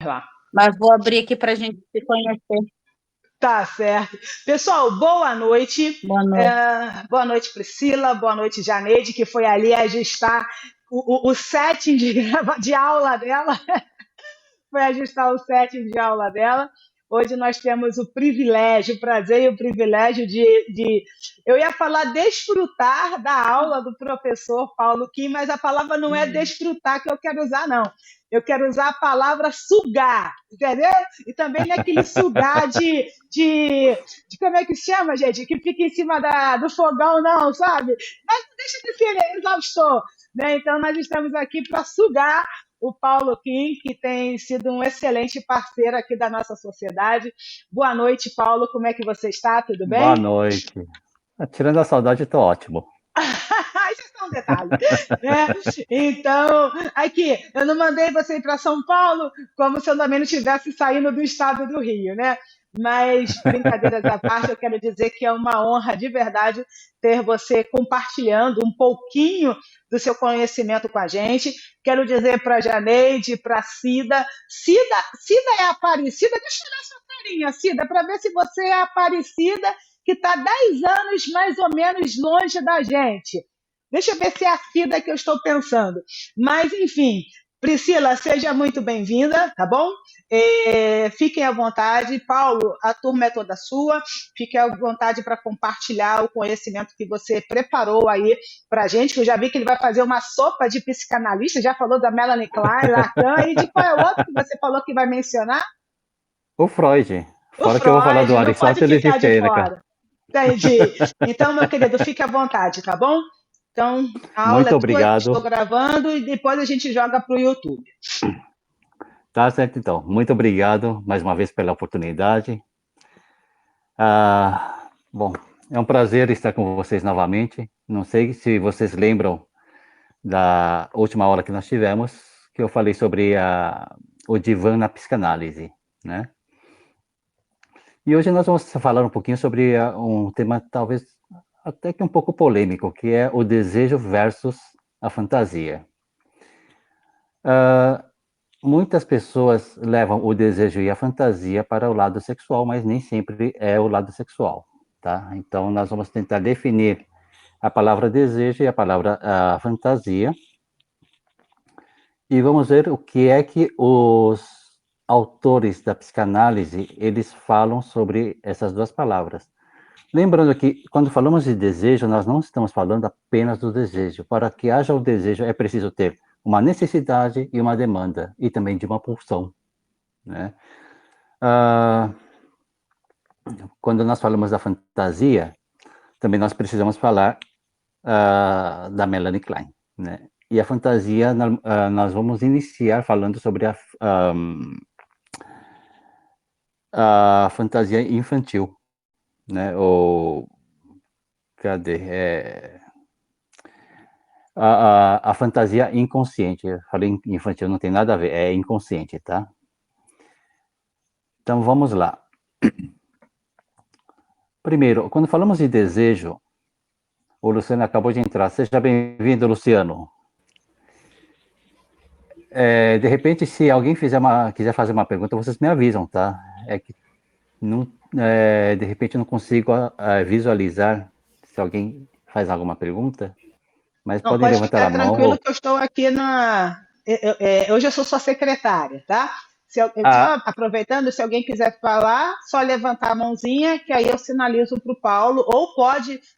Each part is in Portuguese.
lá. Mas vou abrir aqui para a gente se conhecer. Tá certo. Pessoal, boa noite. Boa noite. Boa noite, Priscila. Boa noite, Janeide, que foi ali ajustar o setting de aula dela. Foi ajustar o setting de aula dela. Hoje nós temos o privilégio, o prazer e o privilégio eu ia falar desfrutar da aula do professor Paulo Kim, mas a palavra não é desfrutar que eu quero usar, não. Eu quero usar a palavra sugar, entendeu? E também não é aquele sugar de como é que chama, gente? Que fica em cima do fogão, não, sabe? Mas não deixa de ser exaustor, né? Então nós estamos aqui para sugar o Paulo Kim, que tem sido um excelente parceiro aqui da nossa sociedade. Boa noite, Paulo. Como é que você está? Tudo Boa bem? noite. Tirando a saudade, tô ótimo. Isso é só um detalhe, né? Então, aqui, eu não mandei você ir para São Paulo como se eu também não estivesse saindo do estado do Rio, né? Mas, brincadeiras à parte, eu quero dizer que é uma honra de verdade ter você compartilhando um pouquinho do seu conhecimento com a gente. Quero dizer para a Janeide, para a Cida é a Aparecida, deixa eu olhar sua carinha, Cida, para ver se você é a Aparecida que está 10 anos mais ou menos longe da gente. Deixa eu ver se é a Cida que eu estou pensando. Mas, enfim, Priscila, seja muito bem-vinda, tá bom? Fiquem à vontade. Paulo, a turma é toda sua. Fiquem à vontade para compartilhar o conhecimento que você preparou aí para a gente, que eu já vi que ele vai fazer uma sopa de psicanalista, já falou da Melanie Klein, Lacan, e de qual é o outro que você falou que vai mencionar? O Freud. O Fora que eu vou falar do Freud, não pode Aristóteles e ficar de Sêneca. fora. Entendi. Então, meu querido, fique à vontade, tá bom? Então, a aula é Muito tua, estou obrigado. gravando e depois a gente joga para o YouTube. Tá certo, então. Muito obrigado mais uma vez pela oportunidade. Bom, é um prazer estar com vocês novamente. Não sei se vocês lembram da última aula que nós tivemos, que eu falei sobre o divã na psicanálise, né? E hoje nós vamos falar um pouquinho sobre um tema talvez até que um pouco polêmico, que é o desejo versus a fantasia. Muitas pessoas levam o desejo e a fantasia para o lado sexual, mas nem sempre é o lado sexual, tá? Então nós vamos tentar definir a palavra desejo e a palavra fantasia e vamos ver o que é que os autores da psicanálise eles falam sobre essas duas palavras. Lembrando que quando falamos de desejo, nós não estamos falando apenas do desejo. Para que haja o desejo, é preciso ter uma necessidade e uma demanda, e também de uma pulsão, né? Ah, quando nós falamos da fantasia, também nós precisamos falar da Melanie Klein, né? E a fantasia, nós vamos iniciar falando sobre a fantasia infantil, né? Ou, cadê? A fantasia inconsciente. Eu falei infantil, não tem nada a ver, é inconsciente, tá? Então vamos lá. Primeiro, quando falamos de desejo, o Luciano acabou de entrar. Seja bem-vindo, Luciano. De repente, se alguém quiser fazer uma pergunta, vocês me avisam, tá? É que não, de repente eu não consigo visualizar se alguém faz alguma pergunta, mas Não, podem pode levantar ficar a mão. tranquilo que eu estou aqui hoje eu sou sua secretária, tá? Só Ah, aproveitando, se alguém quiser falar, só levantar a mãozinha, que aí eu sinalizo para o Paulo, ou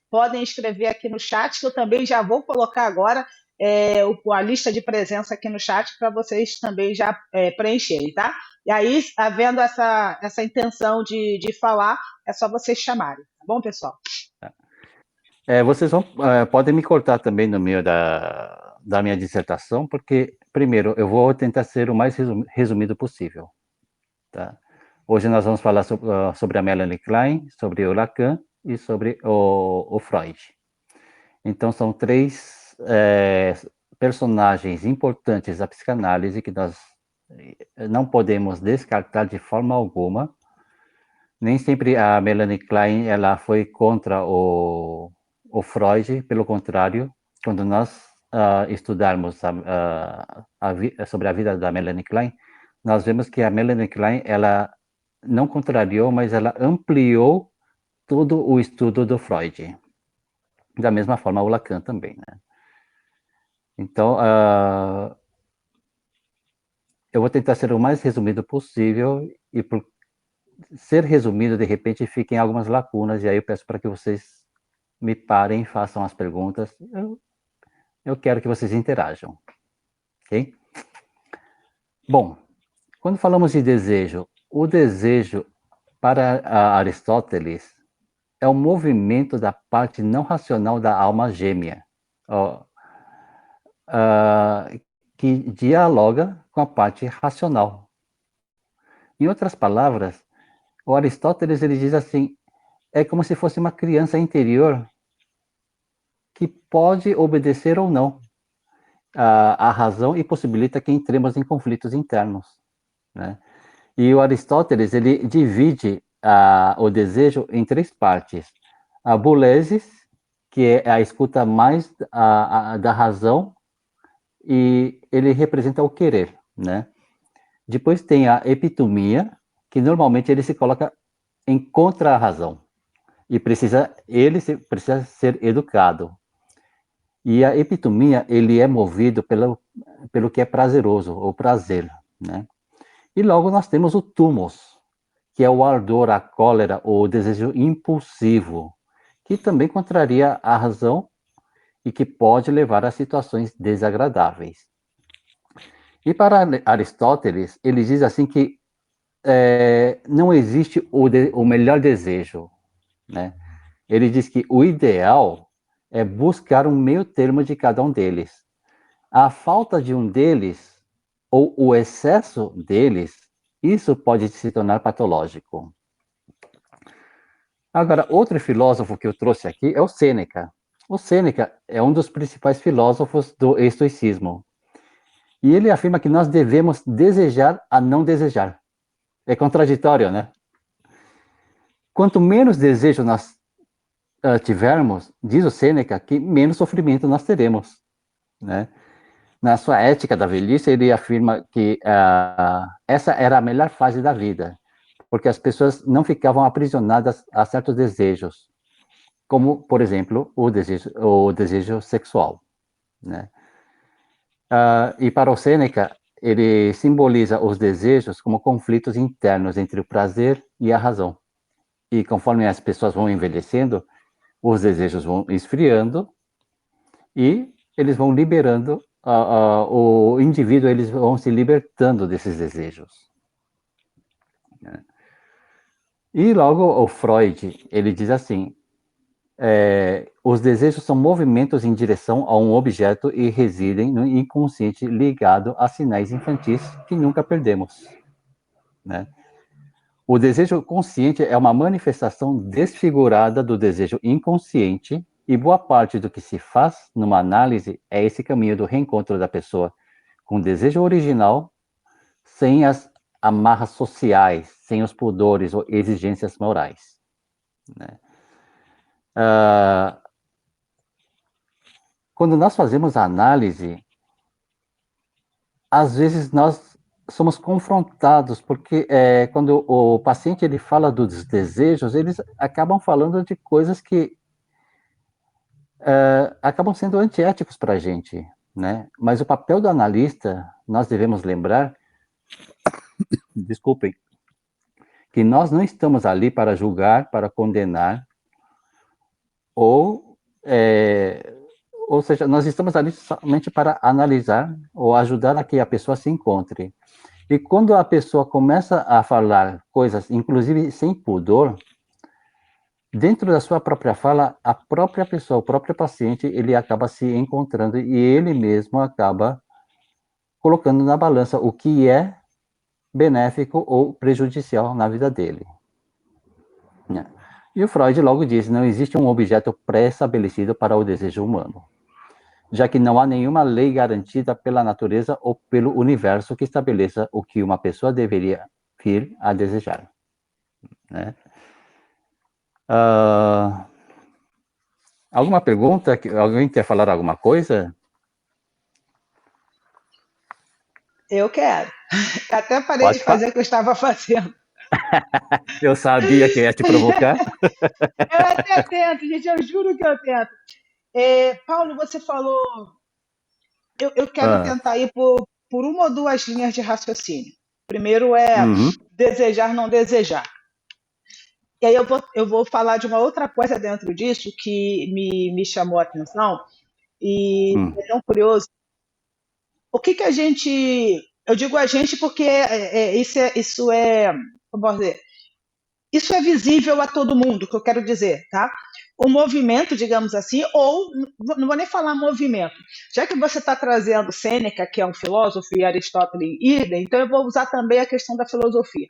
podem escrever aqui no chat, que eu também já vou colocar agora a lista de presença aqui no chat para vocês também já preencherem, tá? E aí, havendo essa intenção de falar, é só vocês chamarem, tá bom, pessoal? vocês podem me cortar também no meio da minha dissertação, porque, primeiro, eu vou tentar ser o mais resumido possível, tá? Hoje nós vamos falar sobre a Melanie Klein, sobre o Lacan e sobre o Freud. Então, são três personagens importantes da psicanálise que nós não podemos descartar de forma alguma. Nem sempre a Melanie Klein ela foi contra o Freud, pelo contrário, quando nós estudarmos sobre a vida da Melanie Klein, nós vemos que a Melanie Klein, ela não contrariou, mas ela ampliou todo o estudo do Freud. Da mesma forma, o Lacan também, né? Então, eu vou tentar ser o mais resumido possível, e por ser resumido, de repente, fiquem algumas lacunas, e aí eu peço para que vocês me parem, façam as perguntas. Eu quero que vocês interajam, ok? Bom, quando falamos de desejo, o desejo, para Aristóteles, é o movimento da parte não racional da alma gêmea, ó, que dialoga com a parte racional. Em outras palavras, o Aristóteles ele diz assim, é como se fosse uma criança interior que pode obedecer ou não à razão e possibilita que entremos em conflitos internos, né? E o Aristóteles ele divide o desejo em três partes: a bolesis, que é a escuta mais da razão, e ele representa o querer, né? Depois tem a epitomia, que normalmente ele se coloca em contra a razão e precisa ser educado. E a epitomia ele é movido pelo que é prazeroso, o prazer, né? E logo nós temos o thumos, que é o ardor, a cólera, o desejo impulsivo, que também contraria a razão e que pode levar a situações desagradáveis. E para Aristóteles, ele diz assim que não existe o melhor desejo, né? Ele diz que o ideal é buscar um meio termo de cada um deles. A falta de um deles, ou o excesso deles, isso pode se tornar patológico. Agora, outro filósofo que eu trouxe aqui é o Sêneca. O Sêneca é um dos principais filósofos do estoicismo. E ele afirma que nós devemos desejar a não desejar. É contraditório, né? Quanto menos desejo nós tivermos, diz o Sêneca, que menos sofrimento nós teremos, né? Na sua Ética da Velhice, ele afirma que essa era a melhor fase da vida, porque as pessoas não ficavam aprisionadas a certos desejos, como, por exemplo, o desejo sexual, né? E para o Sêneca, ele simboliza os desejos como conflitos internos entre o prazer e a razão. E conforme as pessoas vão envelhecendo, os desejos vão esfriando e eles vão liberando, o indivíduo, eles vão se libertando desses desejos, né? E logo o Freud, ele diz assim, os desejos são movimentos em direção a um objeto e residem no inconsciente ligado a sinais infantis que nunca perdemos, né? O desejo consciente é uma manifestação desfigurada do desejo inconsciente e boa parte do que se faz numa análise é esse caminho do reencontro da pessoa com o desejo original, sem as amarras sociais, sem os pudores ou exigências morais, né? Quando nós fazemos a análise, às vezes nós somos confrontados, porque quando o paciente ele fala dos desejos, eles acabam falando de coisas que acabam sendo antiéticos para a gente, né? Mas o papel do analista, nós devemos lembrar, desculpem, que nós não estamos ali para julgar, para condenar, ou, ou seja, nós estamos ali somente para analisar ou ajudar a que a pessoa se encontre. E quando a pessoa começa a falar coisas, inclusive sem pudor, dentro da sua própria fala, a própria pessoa, o próprio paciente, ele acaba se encontrando e ele mesmo acaba colocando na balança o que é benéfico ou prejudicial na vida dele, né? E o Freud logo diz, não existe um objeto pré-estabelecido para o desejo humano, já que não há nenhuma lei garantida pela natureza ou pelo universo que estabeleça o que uma pessoa deveria vir a desejar, né? Alguma pergunta? Alguém quer falar alguma coisa? Eu quero. Até parei de Pode fazer o que eu estava fazendo. Eu sabia que ia te provocar. Eu até tento, gente, eu juro que eu tento. Paulo, você falou. Eu quero Ah, tentar ir por uma ou duas linhas de raciocínio. Primeiro é uhum, desejar, não desejar. E aí eu vou falar de uma outra coisa dentro disso que me chamou a atenção e é hum. tão curioso. O que que a gente. Eu digo a gente porque como posso dizer, isso é visível a todo mundo, que eu quero dizer, tá? O movimento, digamos assim, ou não vou nem falar movimento, já que você está trazendo Sêneca, que é um filósofo, e Aristóteles, idem, então eu vou usar também a questão da filosofia.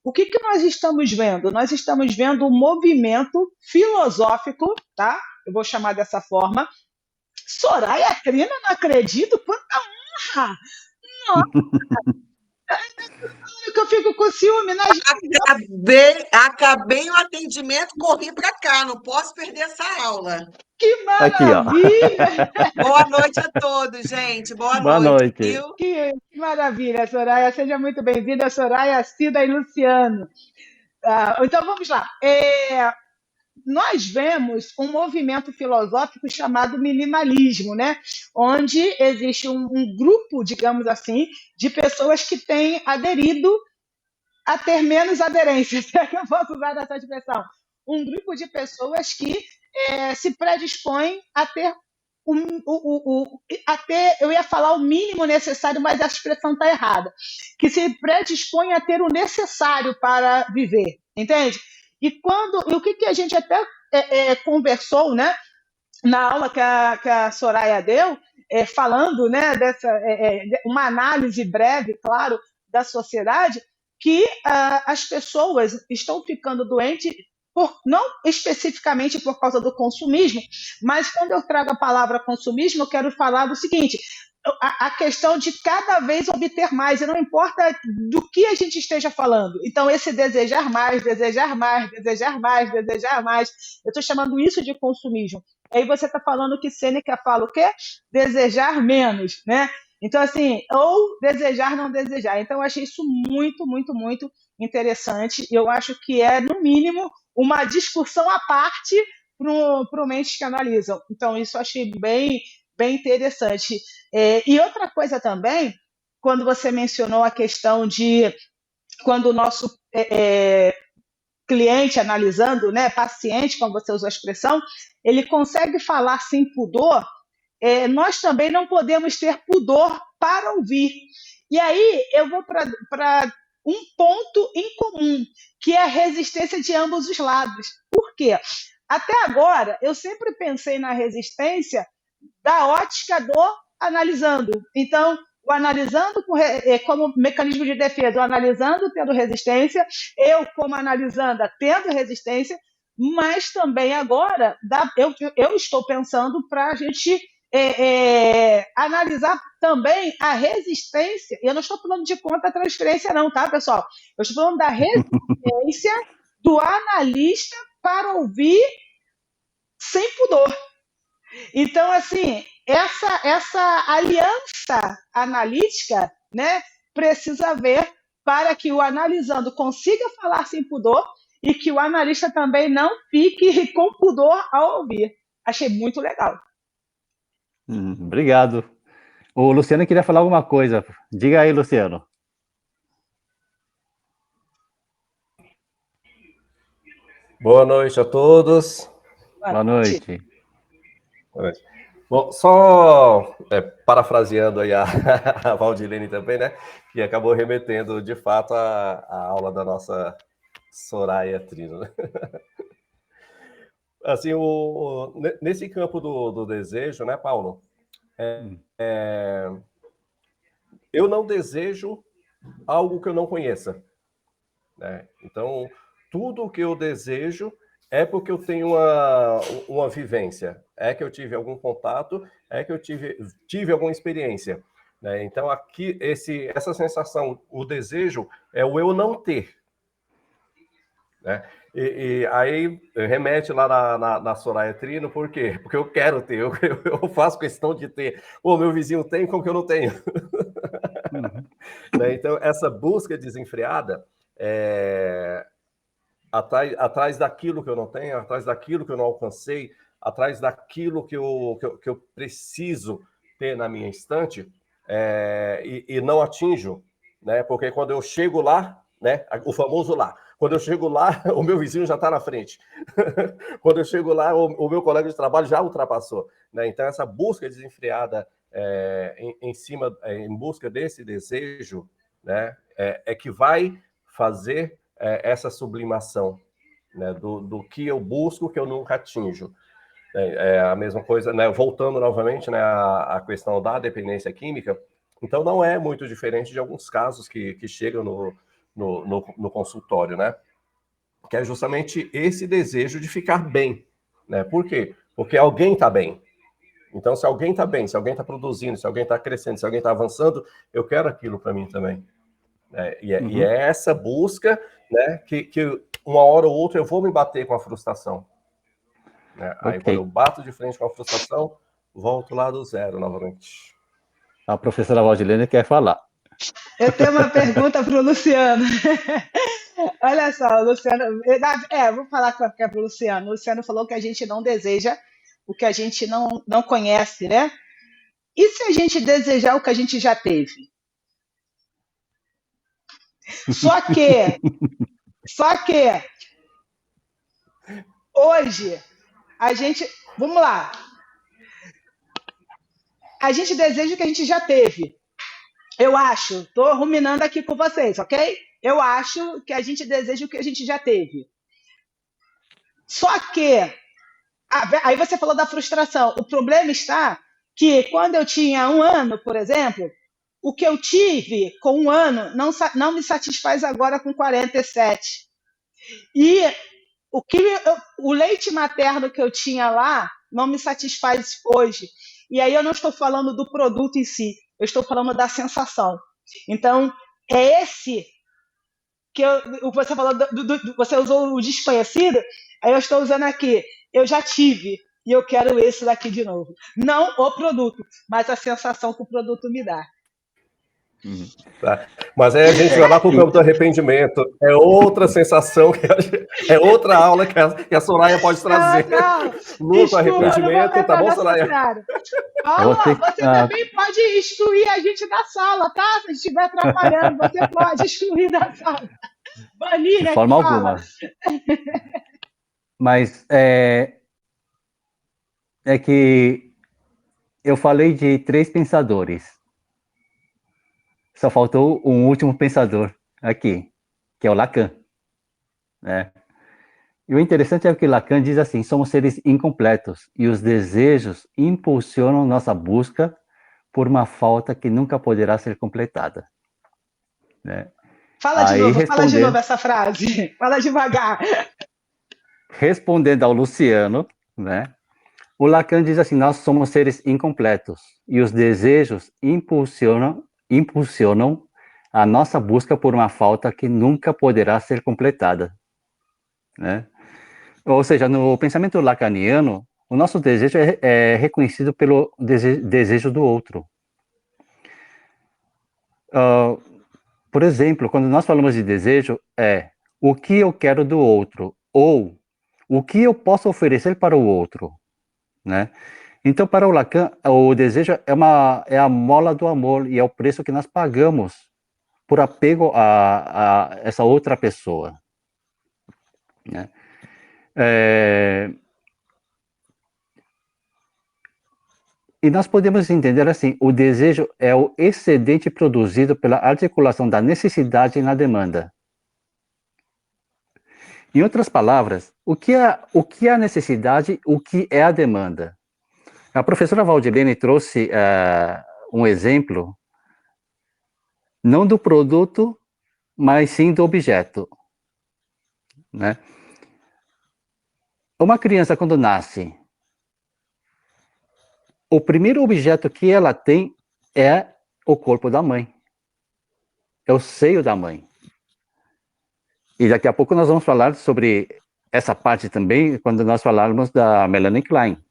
O que que nós estamos vendo? Nós estamos vendo um movimento filosófico, tá? Eu vou chamar dessa forma. Soraya Trina, não acredito, quanta honra! Nossa, que eu fico com ciúme, né, gente? Acabei o atendimento, corri para cá, não posso perder essa aula. Que Aqui, ó. maravilha! Boa noite a todos, gente. Boa Boa noite, noite. viu? Que maravilha, Soraya. Seja muito bem-vinda, Soraya, Cida e Luciano. Então vamos lá. Nós vemos um movimento filosófico chamado minimalismo, né? Onde existe um grupo, digamos assim, de pessoas que têm aderido a ter menos aderência, se é que eu posso usar essa expressão. Um grupo de pessoas que se predispõem a ter eu ia falar o mínimo necessário, mas a expressão está errada, que se predispõe a ter o necessário para viver, entende? E o que, que a gente até conversou, né, na aula que a Soraya deu, falando, né, uma análise breve, claro, da sociedade, que as pessoas estão ficando doentes não especificamente por causa do consumismo, mas quando eu trago a palavra consumismo, eu quero falar do seguinte: a questão de cada vez obter mais, e não importa do que a gente esteja falando. Então, esse desejar mais, desejar mais, desejar mais, desejar mais, eu estou chamando isso de consumismo. Aí você está falando que Sêneca fala o quê? Desejar menos, né? Então, assim, ou desejar, não desejar. Então, eu achei isso muito, muito, muito interessante. E eu acho que é, no mínimo, uma discussão à parte para o Mentes que Analisam. Então, isso eu achei bem, bem interessante. E outra coisa também, quando você mencionou a questão de quando o nosso cliente analisando, né, paciente, como você usou a expressão, ele consegue falar sem pudor, nós também não podemos ter pudor para ouvir. E aí eu vou para um ponto em comum, que é a resistência de ambos os lados. Por quê? Até agora, eu sempre pensei na resistência da ótica do analisando. Então, o analisando como mecanismo de defesa, o analisando tendo resistência, eu como analisanda tendo resistência, mas também agora eu estou pensando para a gente analisar também a resistência, e eu não estou falando de contra-transferência não, tá, pessoal? Eu estou falando da resistência do analista para ouvir sem pudor. Então, assim, essa aliança analítica, né, precisa haver para que o analisando consiga falar sem pudor e que o analista também não fique com pudor ao ouvir. Achei muito legal. Obrigado. O Luciano queria falar alguma coisa. Diga aí, Luciano. Boa noite a todos. Boa noite. Boa noite. Bom, só parafraseando aí a Valdilene também, né? Que acabou remetendo, de fato, a aula da nossa Soraya Trino. Né? Assim, nesse campo do desejo, né, Paulo? Eu não desejo algo que eu não conheça. Né? Então, tudo o que eu desejo é porque eu tenho uma vivência, é que eu tive algum contato, é que eu tive alguma experiência. Né? Então, aqui, essa sensação, o desejo, é o eu não ter. Né? E aí remete lá na Soraya Trino, por quê? Porque eu quero ter, eu faço questão de ter. O meu vizinho tem, como que eu não tenho? Né? Então, essa busca desenfreada atrás daquilo que eu não tenho, atrás daquilo que eu não alcancei, atrás daquilo que eu preciso ter na minha estante, e não atinjo, né? Porque quando eu chego lá, né? O famoso lá. Quando eu chego lá, o meu vizinho já está na frente. Quando eu chego lá, o meu colega de trabalho já ultrapassou. Né? Então, essa busca desenfreada em busca desse desejo, né? Que vai fazer essa sublimação, né? do que eu busco, que eu nunca atinjo. É a mesma coisa, né? Voltando novamente, né, à questão da dependência química. Então, não é muito diferente de alguns casos que chegam no consultório, né? Que é justamente esse desejo de ficar bem, né? Por quê? Porque alguém está bem. Então, se alguém está bem, se alguém está produzindo, se alguém está crescendo, se alguém está avançando, eu quero aquilo para mim também. E é essa busca, né, que uma hora ou outra eu vou me bater com a frustração. Né? Aí, quando eu bato de frente com a frustração, volto lá do zero novamente. A professora Valdilene quer falar. Eu tenho uma pergunta para o Luciano. Olha só, Luciano. Vou falar que é para o Luciano. O Luciano falou que a gente não deseja o que a gente não conhece, né? E se a gente desejar o que a gente já teve? Só que hoje a gente. Vamos lá. A gente deseja o que a gente já teve. Eu acho, estou ruminando aqui com vocês, ok? Eu acho que a gente deseja o que a gente já teve. Só que, aí você falou da frustração. O problema está que quando eu tinha 1 ano, por exemplo, o que eu tive com 1 ano não me satisfaz agora com 47. E o leite materno que eu tinha lá não me satisfaz hoje. E aí eu não estou falando do produto em si, eu estou falando da sensação. Então, é esse que você falou, você usou o desconhecido, aí eu estou usando aqui, eu já tive, e eu quero esse daqui de novo. Não o produto, mas a sensação que o produto me dá. Tá. Mas aí a gente vai lá para o campo do arrependimento. É outra sensação, é outra aula que a Soraya pode trazer. Luto, arrependimento, tá bom, Soraya? Paula, você também pode excluir a gente da sala, tá? Se estiver atrapalhando, você pode excluir da sala. Banir, de forma alguma. Mas é que eu falei de 3 pensadores. Só faltou um último pensador aqui, que é o Lacan, né? E o interessante é que Lacan diz assim: somos seres incompletos e os desejos impulsionam nossa busca por uma falta que nunca poderá ser completada. Né? Fala de novo essa frase. Fala devagar. Respondendo ao Luciano, né? O Lacan diz assim: nós somos seres incompletos e os desejos impulsionam a nossa busca por uma falta que nunca poderá ser completada, né? Ou seja, no pensamento lacaniano, o nosso desejo é reconhecido pelo desejo do outro. Por exemplo, quando nós falamos de desejo, o que eu quero do outro, ou o que eu posso oferecer para o outro, né? Então, para o Lacan, o desejo é a mola do amor e é o preço que nós pagamos por apego a essa outra pessoa, né? E nós podemos entender assim: o desejo é o excedente produzido pela articulação da necessidade na demanda. Em outras palavras, o que é a necessidade, o que é a demanda? A professora Valdilene trouxe um exemplo, não do produto, mas sim do objeto, né? Uma criança, quando nasce, o primeiro objeto que ela tem é o corpo da mãe, é o seio da mãe. E daqui a pouco nós vamos falar sobre essa parte também, quando nós falarmos da Melanie Klein,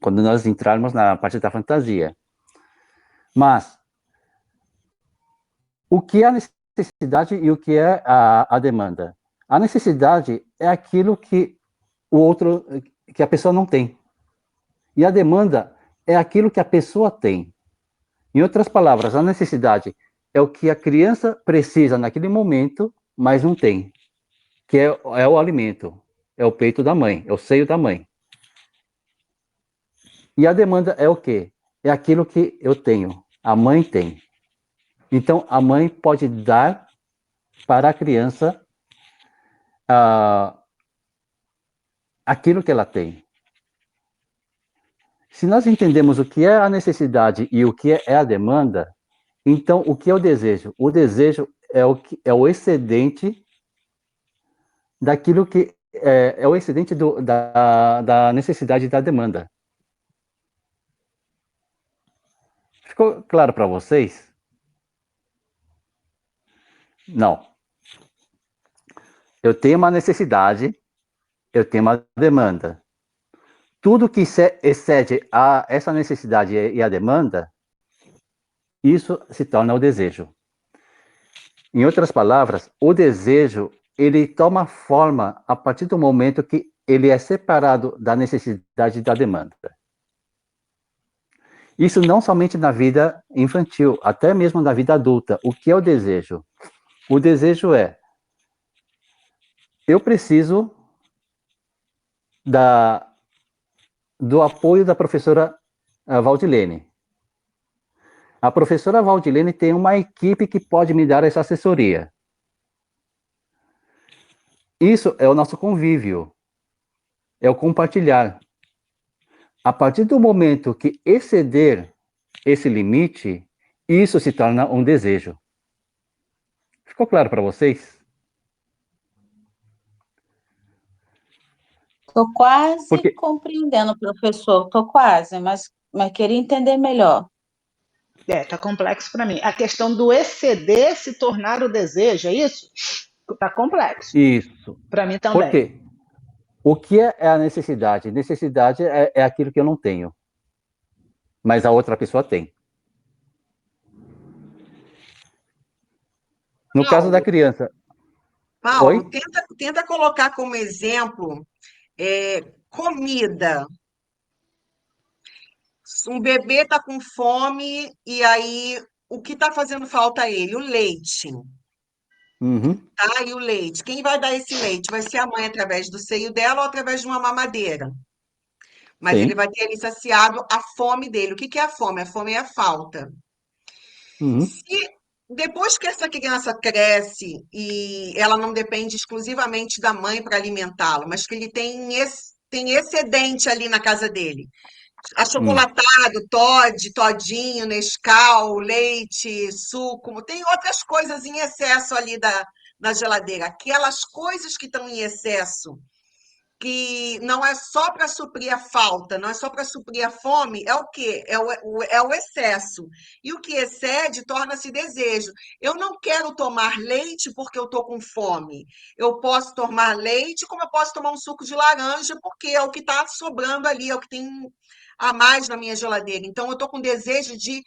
quando nós entrarmos na parte da fantasia. Mas O que é a necessidade e o que é a demanda? A necessidade é aquilo que o outro, que a pessoa não tem. E a demanda é aquilo que a pessoa tem. Em outras palavras, a necessidade é o que a criança precisa naquele momento, mas não tem, que é o alimento, é o peito da mãe, é o seio da mãe. E a demanda é o quê? É aquilo que eu tenho, a mãe tem. Então, a mãe pode dar para a criança aquilo que ela tem. Se nós entendemos o que é a necessidade e o que é a demanda, então o que é o desejo? O desejo é o excedente daquilo que é o excedente da necessidade e da demanda. Ficou claro para vocês? Não. Eu tenho uma necessidade, eu tenho uma demanda. Tudo que excede essa necessidade e a demanda, isso se torna o desejo. Em outras palavras, o desejo, ele toma forma a partir do momento que ele é separado da necessidade e da demanda. Isso não somente na vida infantil, até mesmo na vida adulta. O que é o desejo? O desejo é: eu preciso do apoio da professora Valdilene. A professora Valdilene tem uma equipe que pode me dar essa assessoria. Isso é o nosso convívio, é o compartilhar. A partir do momento que exceder esse limite, isso se torna um desejo. Ficou claro para vocês? Estou quase compreendendo, professor. Estou quase, mas queria entender melhor. Tá complexo para mim. A questão do exceder se tornar o desejo, é isso? Tá complexo. Isso. Para mim também. Por quê? O que é a necessidade? Necessidade é aquilo que eu não tenho, mas a outra pessoa tem. No caso da criança. Paulo, tenta colocar como exemplo comida. Um bebê está com fome e aí o que está fazendo falta a ele? O leite. Uhum. Tá? E o leite. Quem vai dar esse leite? Vai ser a mãe através do seio dela ou através de uma mamadeira. Mas Sim. ele vai ter ali saciado a fome dele. O que é a fome? A fome é a falta. Uhum. Se depois que essa criança cresce e ela não depende exclusivamente da mãe para alimentá-lo, mas que ele tem excedente ali na casa dele. Achocolatado, Toddy, Todinho, Nescau, leite, suco, tem outras coisas em excesso ali na geladeira. Aquelas coisas que estão em excesso, que não é só para suprir a falta, não é só para suprir a fome, é o quê? É o excesso. E o que excede torna-se desejo. Eu não quero tomar leite porque eu estou com fome. Eu posso tomar leite, como eu posso tomar um suco de laranja, porque é o que está sobrando ali, é o que tem a mais na minha geladeira. Então, eu estou com desejo de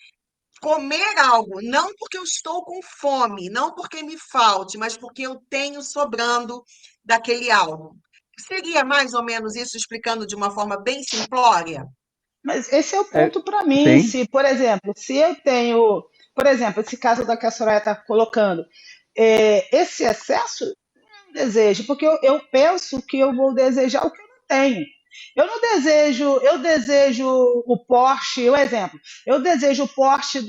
comer algo, não porque eu estou com fome, não porque me falte, mas porque eu tenho sobrando daquele algo. Seria mais ou menos isso, explicando de uma forma bem simplória? Mas esse é o ponto para mim. Se, por exemplo, se eu tenho, por exemplo, esse caso da que a Soraya está colocando, esse excesso é um desejo, porque eu penso que eu vou desejar o que eu não tenho. Eu desejo o Porsche, o exemplo. Eu desejo o Porsche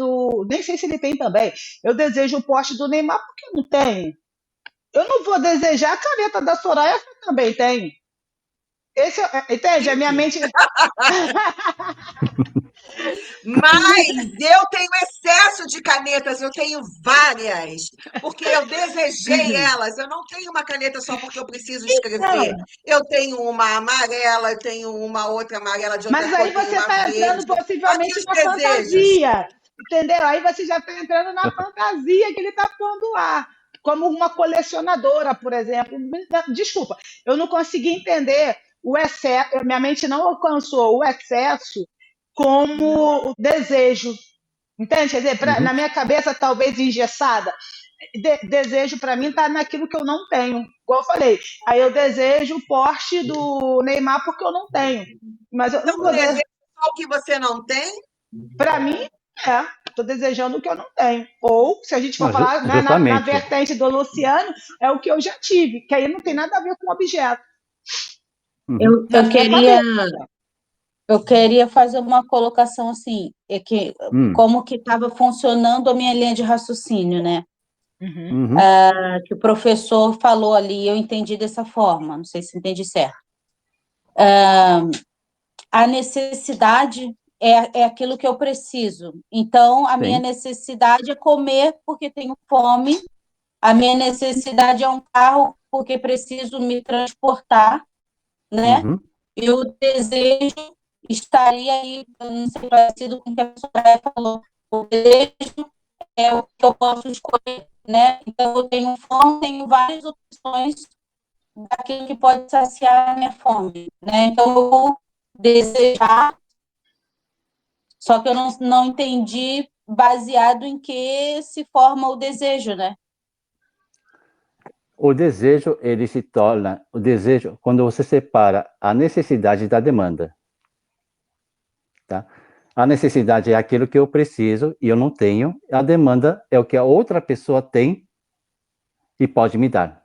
nem sei se ele tem também. Eu desejo o Porsche do Neymar porque eu não tenho. Eu não vou desejar a caneta da Soraya que eu também tenho. Entende? A minha mente. Mas eu tenho excesso de canetas, eu tenho várias, porque eu desejei elas. Eu não tenho uma caneta só porque eu preciso escrever. Eu tenho uma amarela, eu tenho uma outra amarela de outra Mas cor, aí você está entrando possivelmente na desejos. fantasia. Entendeu? Aí você já está entrando na fantasia que ele está pondo lá. Como uma colecionadora, por exemplo. Desculpa, eu não consegui entender o excesso. Minha mente não alcançou o excesso como o desejo. Entende? Quer dizer, na minha cabeça, talvez engessada, desejo para mim está naquilo que eu não tenho. Igual eu falei, aí eu desejo o Porsche do Neymar porque eu não tenho. Mas eu Então, não o vou desejo só o que você não tem? Para mim, estou desejando o que eu não tenho. Ou, se a gente for Não, falar, né, na justamente. vertente do Luciano, é o que eu já tive, que aí não tem nada a ver com o objeto. Uhum. Na minha cabeça. Eu queria fazer uma colocação assim, como que estava funcionando a minha linha de raciocínio, né? Uhum. Que o professor falou ali, eu entendi dessa forma, não sei se entendi certo. A necessidade é aquilo que eu preciso. Então, a minha Sim. necessidade é comer porque tenho fome, a minha necessidade é um carro porque preciso me transportar, né? Uhum. E o desejo estaria aí, não sei, parecido com o que a pessoa falou. O desejo é o que eu posso escolher, né? Então, eu tenho fome, tenho várias opções daquilo que pode saciar a minha fome, né? Então, eu vou desejar, só que eu não entendi baseado em que se forma o desejo, né? O desejo, ele se torna o desejo quando você separa a necessidade da demanda, tá? A necessidade é aquilo que eu preciso e eu não tenho. A demanda é o que a outra pessoa tem e pode me dar.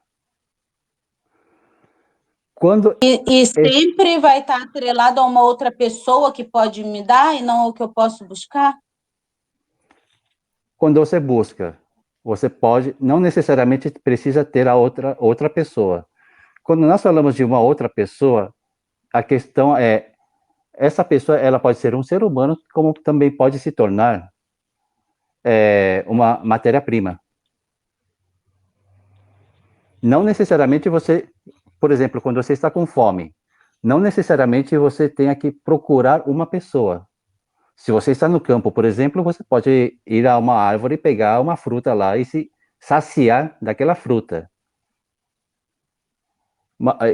Quando E sempre vai estar atrelado a uma outra pessoa que pode me dar e não ao que eu posso buscar? Quando você busca, você pode, não necessariamente precisa ter a outra pessoa. Quando nós falamos de uma outra pessoa, a questão é, essa pessoa, ela pode ser um ser humano, como também pode se tornar uma matéria-prima. Não necessariamente você, por exemplo, quando você está com fome, não necessariamente você tenha que procurar uma pessoa. Se você está no campo, por exemplo, você pode ir a uma árvore, pegar uma fruta lá e se saciar daquela fruta.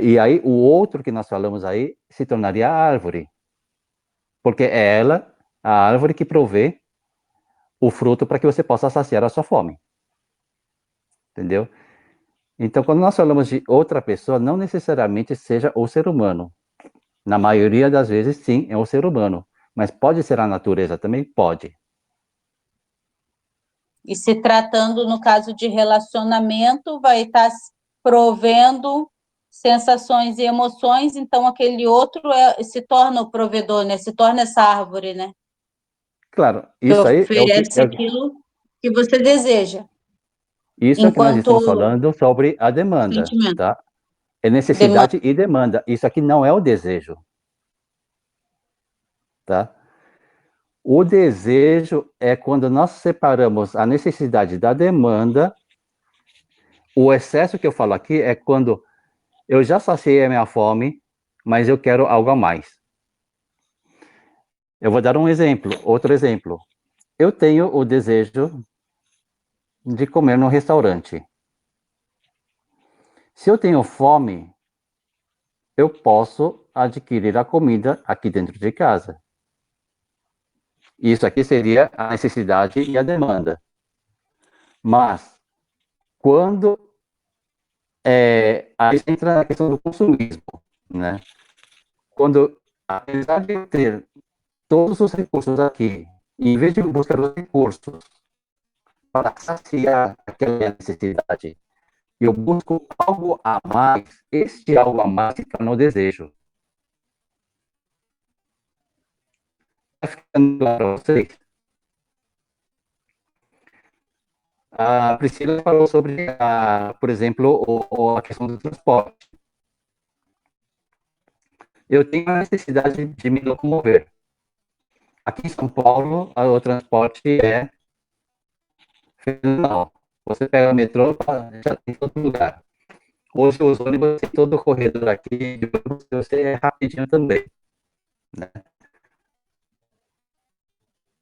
E aí, o outro que nós falamos aí se tornaria a árvore. Porque é ela, a árvore, que provê o fruto para que você possa saciar a sua fome. Entendeu? Então, quando nós falamos de outra pessoa, não necessariamente seja o ser humano. Na maioria das vezes, sim, é o ser humano. Mas pode ser a natureza também? Pode. E se tratando, no caso de relacionamento, vai estar provendo sensações e emoções, então aquele outro se torna o provedor, né? Se torna essa árvore, né? Claro, Que isso aí é o que oferece aquilo que você deseja, isso é que nós enquanto estamos falando sobre a demanda, sentimento. tá? É necessidade e demanda. Isso aqui não é o desejo, tá? O desejo é quando nós separamos a necessidade da demanda. O excesso que eu falo aqui é quando eu já saciei a minha fome, mas eu quero algo a mais. Eu vou dar um exemplo, outro exemplo. Eu tenho o desejo de comer no restaurante. Se eu tenho fome, eu posso adquirir a comida aqui dentro de casa. Isso aqui seria a necessidade e a demanda. Mas, quando aí entra na questão do consumismo, né? Quando, apesar de eu ter todos os recursos aqui, em vez de buscar os recursos para saciar aquela necessidade, eu busco algo a mais, este algo a mais se torna o desejo. Está ficando claro para vocês? A Priscila falou sobre, por exemplo, a questão do transporte. Eu tenho a necessidade de me locomover. Aqui em São Paulo, o transporte é fenomenal. Você pega o metrô, já tem em todo lugar. Hoje os ônibus tem todo o corredor aqui, de ônibus, você é rapidinho também. Né?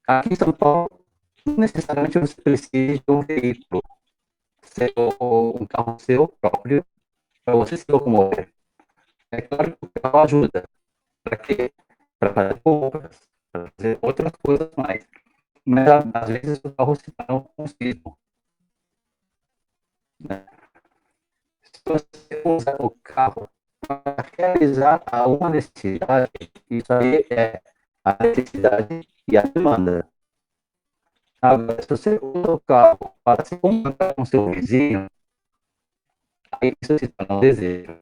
Aqui em São Paulo, não necessariamente você precisa de um veículo, um carro seu próprio, para você se locomover. É claro que o carro ajuda. Para quê? Para fazer compras, para fazer outras coisas mais. mas às vezes os carros se param consigo, né? Se você usa o carro para realizar uma necessidade, isso aí é a necessidade e a demanda. Agora, se você usa o carro para se comunicar com seu vizinho, aí isso se torna um desejo.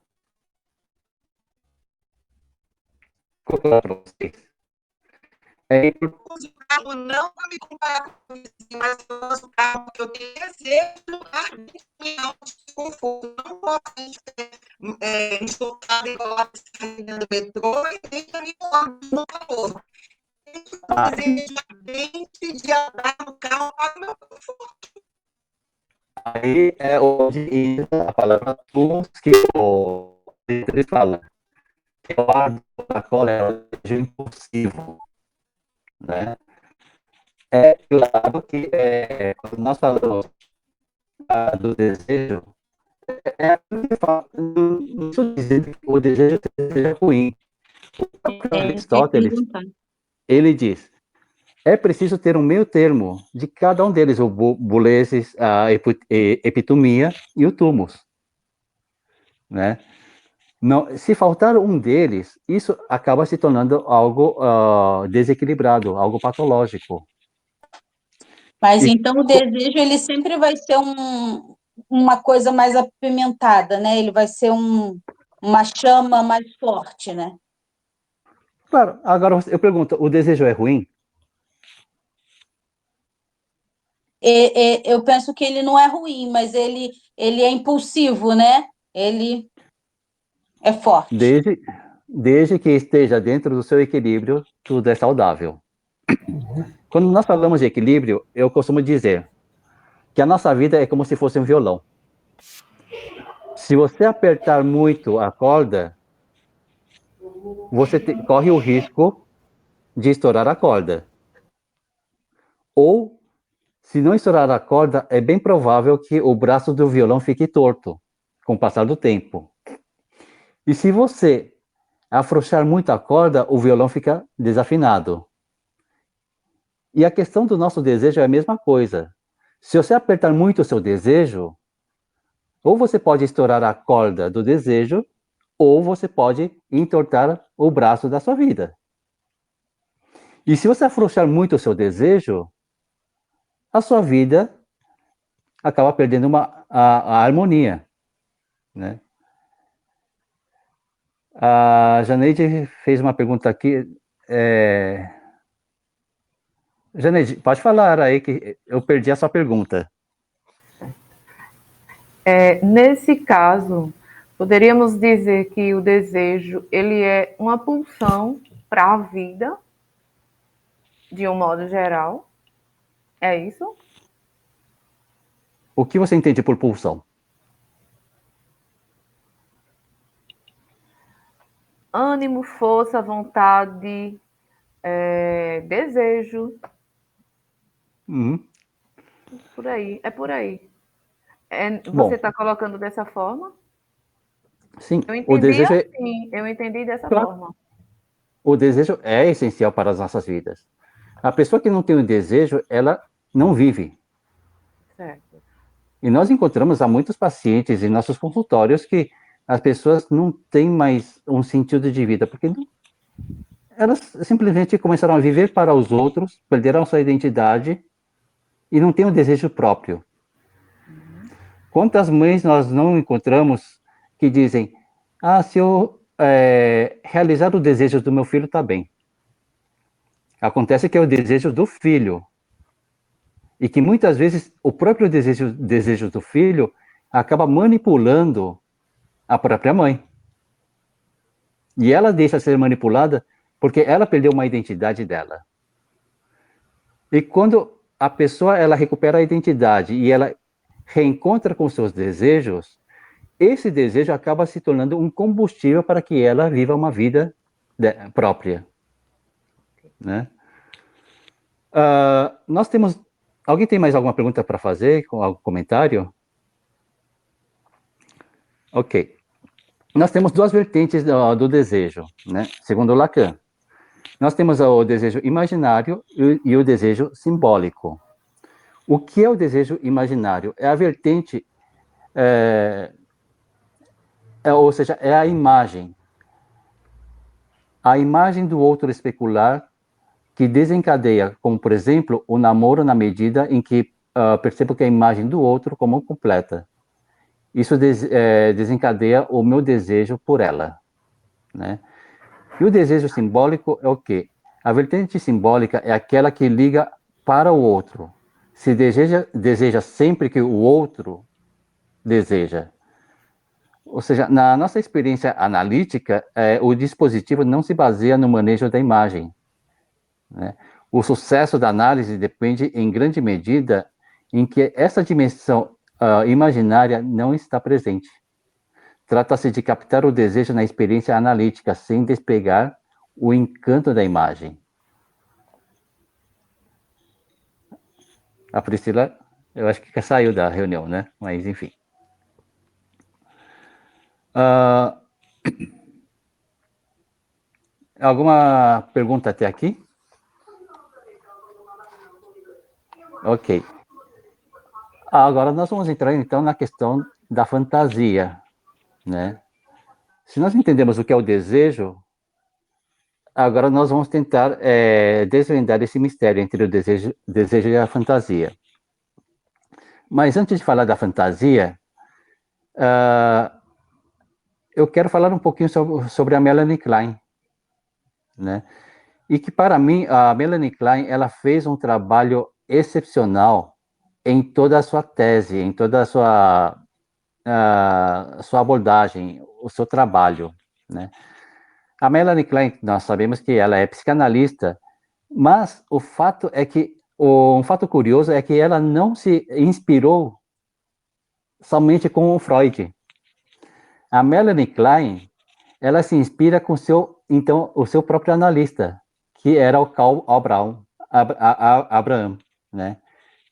Vou falar para vocês. Eu uso o carro não para me comparar com o vizinho, mas eu uso o carro porque eu tenho desejo de conforto. Não posso me deslocar igual a saída do metrô e nem também no calor. Tenho um desejo ardente de andar no carro para o meu conforto. Aí é onde entra a palavra tools que ele fala. Que é o ar da cola é o desejo impulsivo, né? É claro que quando nós falamos do desejo, não estou dizendo que o desejo seja ruim. O próprio Aristóteles, ele diz, é preciso ter um meio termo de cada um deles, o bulesis, a epitomia e o tumus, né? Não, se faltar um deles, isso acaba se tornando algo desequilibrado, algo patológico. Mas então o desejo ele sempre vai ser uma coisa mais apimentada, né? Ele vai ser uma chama mais forte, né? Claro, agora eu pergunto, o desejo é ruim? Eu penso que ele não é ruim, mas ele é impulsivo, né? Ele é forte. Desde que esteja dentro do seu equilíbrio, tudo é saudável. Quando nós falamos de equilíbrio, eu costumo dizer que a nossa vida é como se fosse um violão. Se você apertar muito a corda, você corre o risco de estourar a corda. Ou, se não estourar a corda, é bem provável que o braço do violão fique torto com o passar do tempo. E se você afrouxar muito a corda, o violão fica desafinado. E a questão do nosso desejo é a mesma coisa. Se você apertar muito o seu desejo, ou você pode estourar a corda do desejo, ou você pode entortar o braço da sua vida. E se você afrouxar muito o seu desejo, a sua vida acaba perdendo a harmonia, né? A Janeide fez uma pergunta aqui. Janeide, pode falar aí que eu perdi a sua pergunta. Nesse caso, poderíamos dizer que o desejo ele é uma pulsão para a vida, de um modo geral. É isso? O que você entende por pulsão? Ânimo, força, vontade, desejo. Por aí, é por aí. Você está colocando dessa forma? Sim, Eu entendi o desejo assim, eu entendi dessa forma. O desejo é essencial para as nossas vidas. A pessoa que não tem o desejo, ela não vive. Certo. E nós encontramos há muitos pacientes em nossos consultórios que as pessoas não têm mais um sentido de vida, porque elas simplesmente começaram a viver para os outros, perderam sua identidade e não têm um desejo próprio. Quantas mães nós não encontramos que dizem, se eu realizar o desejo do meu filho, está bem. Acontece que é o desejo do filho. E que muitas vezes o próprio desejo do filho acaba manipulando a própria mãe. E ela deixa ser manipulada porque ela perdeu uma identidade dela. E quando a pessoa ela recupera a identidade e ela reencontra com seus desejos, esse desejo acaba se tornando um combustível para que ela viva uma vida própria, né? Nós temos... Alguém tem mais alguma pergunta para fazer? Com algum comentário? Ok. Nós temos duas vertentes do desejo, né? Segundo Lacan. Nós temos o desejo imaginário e o desejo simbólico. O que é o desejo imaginário? É a vertente, ou seja, é a imagem do outro especular que desencadeia, como, por exemplo, o namoro na medida em que percebo que a imagem do outro como completa. Isso desencadeia o meu desejo por ela, né? E o desejo simbólico é o quê? A vertente simbólica é aquela que liga para o outro. Se deseja sempre que o outro deseja. Ou seja, na nossa experiência analítica, o dispositivo não se baseia no manejo da imagem, né? O sucesso da análise depende, em grande medida, em que essa dimensão imaginária não está presente. Trata-se de captar o desejo na experiência analítica, sem despegar o encanto da imagem. A Priscila, eu acho que saiu da reunião, né? Mas, enfim. Alguma pergunta até aqui? Ok. Agora nós vamos entrar, então, na questão da fantasia, né? Se nós entendemos o que é o desejo, agora nós vamos tentar desvendar esse mistério entre o desejo e a fantasia. Mas antes de falar da fantasia, eu quero falar um pouquinho sobre a Melanie Klein, né? E que, para mim, a Melanie Klein, ela fez um trabalho excepcional em toda a sua tese, em toda a sua abordagem, o seu trabalho, né? A Melanie Klein, nós sabemos que ela é psicanalista, mas o fato é que, um fato curioso é que ela não se inspirou somente com o Freud. A Melanie Klein, ela se inspira com o seu próprio analista, que era o Karl Abraham, né?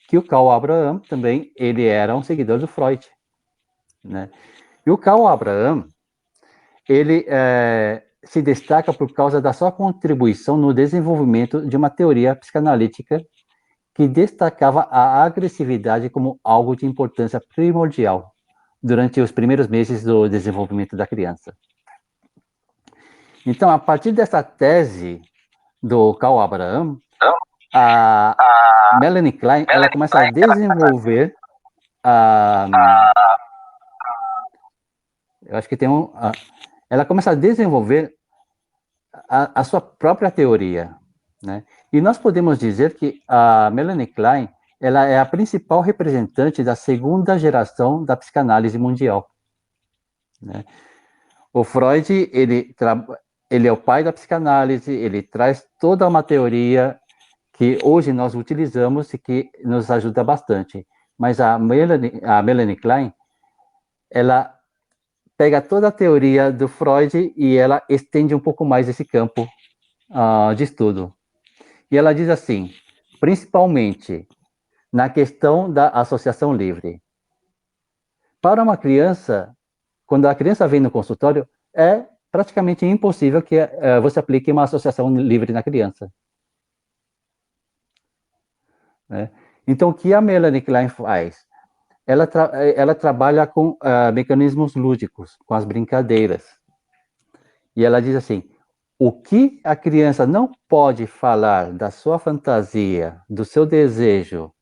Que o Karl Abraham também, ele era um seguidor do Freud, né? E o Karl Abraham, ele se destaca por causa da sua contribuição no desenvolvimento de uma teoria psicanalítica que destacava a agressividade como algo de importância primordial durante os primeiros meses do desenvolvimento da criança. Então, a partir dessa tese do Karl Abraham, a Melanie Klein, ela começa a desenvolver eu acho que tem ela começa a desenvolver a sua própria teoria, né? E nós podemos dizer que a Melanie Klein, ela é a principal representante da segunda geração da psicanálise mundial, né? O Freud, ele é o pai da psicanálise, ele traz toda uma teoria que hoje nós utilizamos e que nos ajuda bastante. Mas a Melanie Klein, ela pega toda a teoria do Freud e ela estende um pouco mais esse campo de estudo. E ela diz assim, principalmente na questão da associação livre. Para uma criança, quando a criança vem no consultório, é praticamente impossível que você aplique uma associação livre na criança, né? Então, o que a Melanie Klein faz? Ela trabalha com mecanismos lúdicos, com as brincadeiras. E ela diz assim, o que a criança não pode falar da sua fantasia, do seu desejo,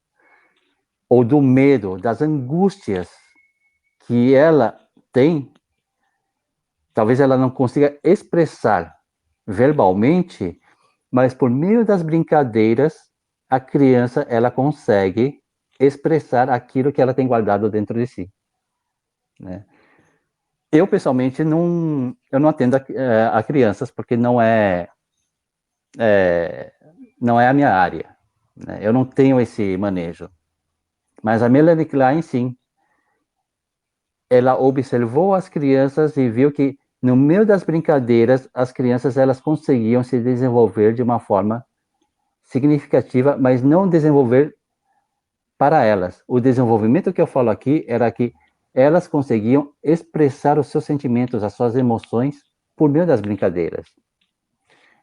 ou do medo, das angústias que ela tem, talvez ela não consiga expressar verbalmente, mas por meio das brincadeiras, a criança, ela consegue expressar aquilo que ela tem guardado dentro de si, né? Eu, pessoalmente, eu não atendo a crianças, porque não é a minha área, né? Eu não tenho esse manejo. Mas a Melanie Klein, sim. Ela observou as crianças e viu que, no meio das brincadeiras, as crianças elas conseguiam se desenvolver de uma forma significativa, mas não desenvolver para elas. O desenvolvimento que eu falo aqui era que elas conseguiam expressar os seus sentimentos, as suas emoções, por meio das brincadeiras.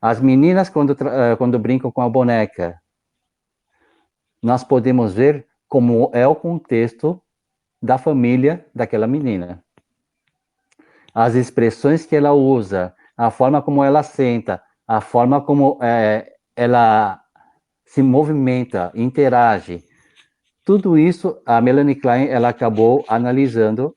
As meninas, quando brincam com a boneca, nós podemos ver como é o contexto da família daquela menina. As expressões que ela usa, a forma como ela senta, a forma como ela se movimenta, interage. Tudo isso a Melanie Klein ela acabou analisando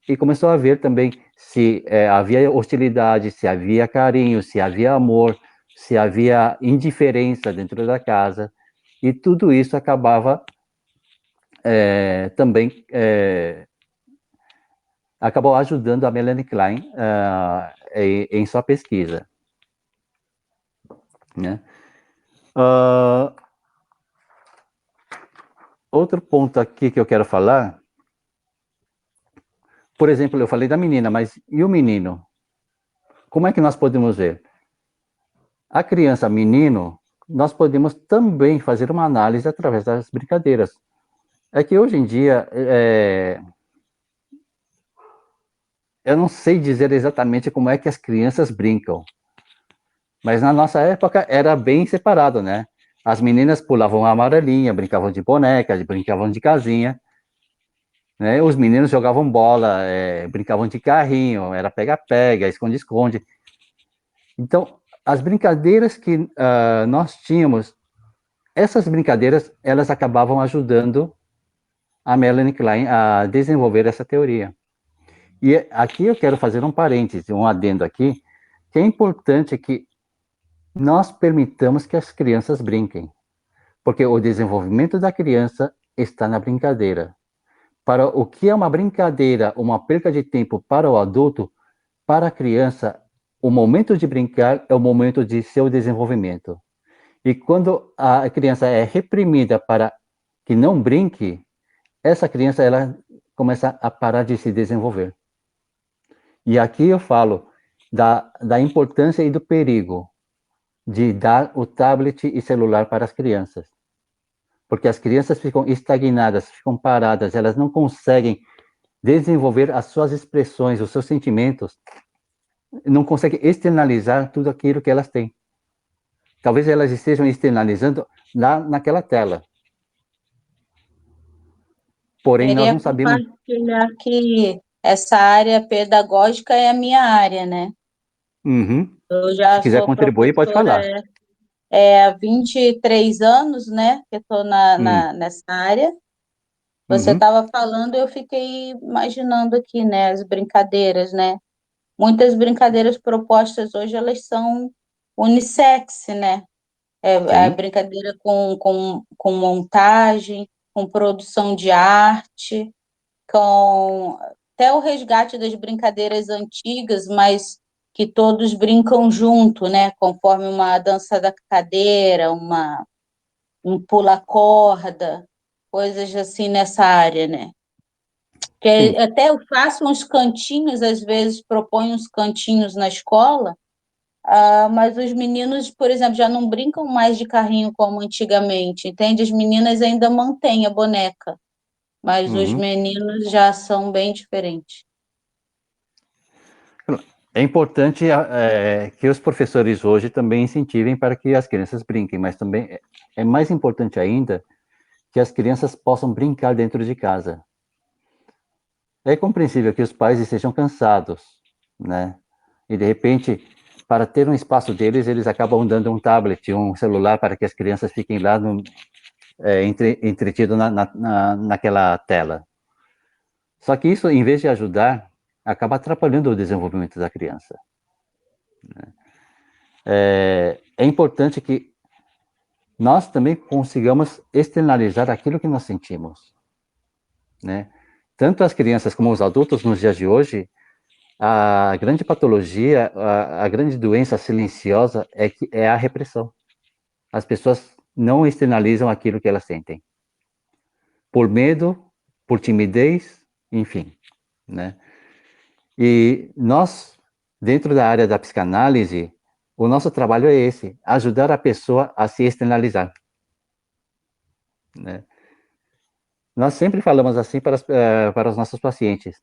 e começou a ver também se havia hostilidade, se havia carinho, se havia amor, se havia indiferença dentro da casa. E tudo isso acabava também acabou ajudando a Melanie Klein em sua pesquisa. Né? Outro ponto aqui que eu quero falar, por exemplo, eu falei da menina, mas e o menino? Como é que nós podemos ver? A criança, menino, nós podemos também fazer uma análise através das brincadeiras. É que hoje em dia, eu não sei dizer exatamente como é que as crianças brincam, mas na nossa época era bem separado, né? As meninas pulavam a amarelinha, brincavam de boneca, brincavam de casinha, né? Os meninos jogavam bola, brincavam de carrinho, era pega-pega, esconde-esconde. Então, as brincadeiras que nós tínhamos, essas brincadeiras, elas acabavam ajudando a Melanie Klein a desenvolver essa teoria. E aqui eu quero fazer um parêntese, um adendo aqui, que é importante que nós permitamos que as crianças brinquem, porque o desenvolvimento da criança está na brincadeira. Para o que é uma brincadeira, uma perca de tempo para o adulto, para a criança, o momento de brincar é o momento de seu desenvolvimento. E quando a criança é reprimida para que não brinque, essa criança ela começa a parar de se desenvolver. E aqui eu falo da importância e do perigo de dar o tablet e celular para as crianças. Porque as crianças ficam estagnadas, ficam paradas, elas não conseguem desenvolver as suas expressões, os seus sentimentos, não conseguem externalizar tudo aquilo que elas têm. Talvez elas estejam externalizando lá naquela tela. Porém, nós Queria não sabemos... compartilhar que essa área pedagógica é a minha área, né? Uhum. Eu Se já quiser sou contribuir, pode falar. professora há 23 anos, né? Que eu estou nessa área. Você Uhum. estava falando, eu fiquei imaginando aqui, né? As brincadeiras, né? Muitas brincadeiras propostas hoje, elas são unissex, né? A Sim. brincadeira com montagem, com produção de arte, com até o resgate das brincadeiras antigas, mas que todos brincam junto, né? Conforme uma dança da cadeira, um pula-corda, coisas assim nessa área, né? Que Sim. até eu faço uns cantinhos, às vezes proponho uns cantinhos na escola, mas os meninos, por exemplo, já não brincam mais de carrinho como antigamente, entende? As meninas ainda mantêm a boneca, mas os Uhum. meninos já são bem diferentes. É importante que os professores hoje também incentivem para que as crianças brinquem, mas também é mais importante ainda que as crianças possam brincar dentro de casa. É compreensível que os pais estejam cansados, né? E de repente, para ter um espaço deles, eles acabam dando um tablet, um celular para que as crianças fiquem lá entretido naquela tela. Só que isso, em vez de ajudar, acaba atrapalhando o desenvolvimento da criança. É importante que nós também consigamos externalizar aquilo que nós sentimos, né? Tanto as crianças como os adultos nos dias de hoje, a grande patologia, a grande doença silenciosa é a repressão. As pessoas não externalizam aquilo que elas sentem. Por medo, por timidez, enfim, né? E nós, dentro da área da psicanálise, o nosso trabalho é esse, ajudar a pessoa a se externalizar, né? Nós sempre falamos assim para os nossos pacientes.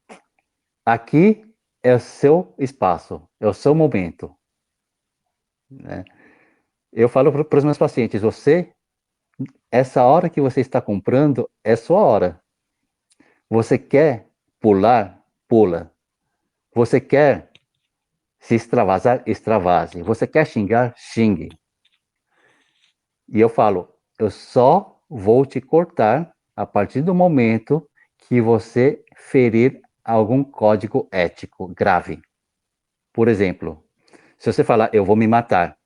Aqui é o seu espaço, é o seu momento. né? Eu falo para os meus pacientes, essa hora que você está comprando é sua hora. Você quer pular? Pula. Você quer se extravasar? Extravase. Você quer xingar? Xingue. E eu falo, eu só vou te cortar a partir do momento que você ferir algum código ético grave. Por exemplo, se você falar, eu vou me matar,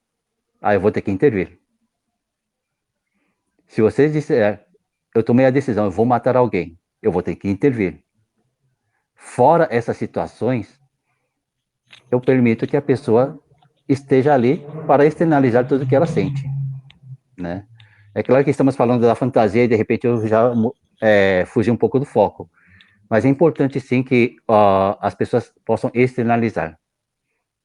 aí eu vou ter que intervir. Se você disser, eu tomei a decisão, eu vou matar alguém, eu vou ter que intervir. Fora essas situações, eu permito que a pessoa esteja ali para externalizar tudo o que ela sente, né? É claro que estamos falando da fantasia e de repente eu já fugi um pouco do foco, mas é importante sim que as pessoas possam externalizar.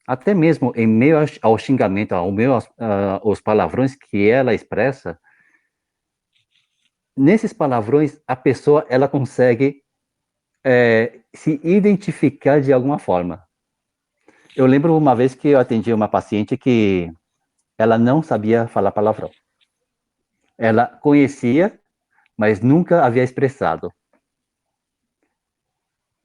Até mesmo em meio ao xingamento, aos palavrões que ela expressa, nesses palavrões a pessoa ela consegue se identificar de alguma forma. Eu lembro uma vez que eu atendi uma paciente que ela não sabia falar palavrão. Ela conhecia, mas nunca havia expressado.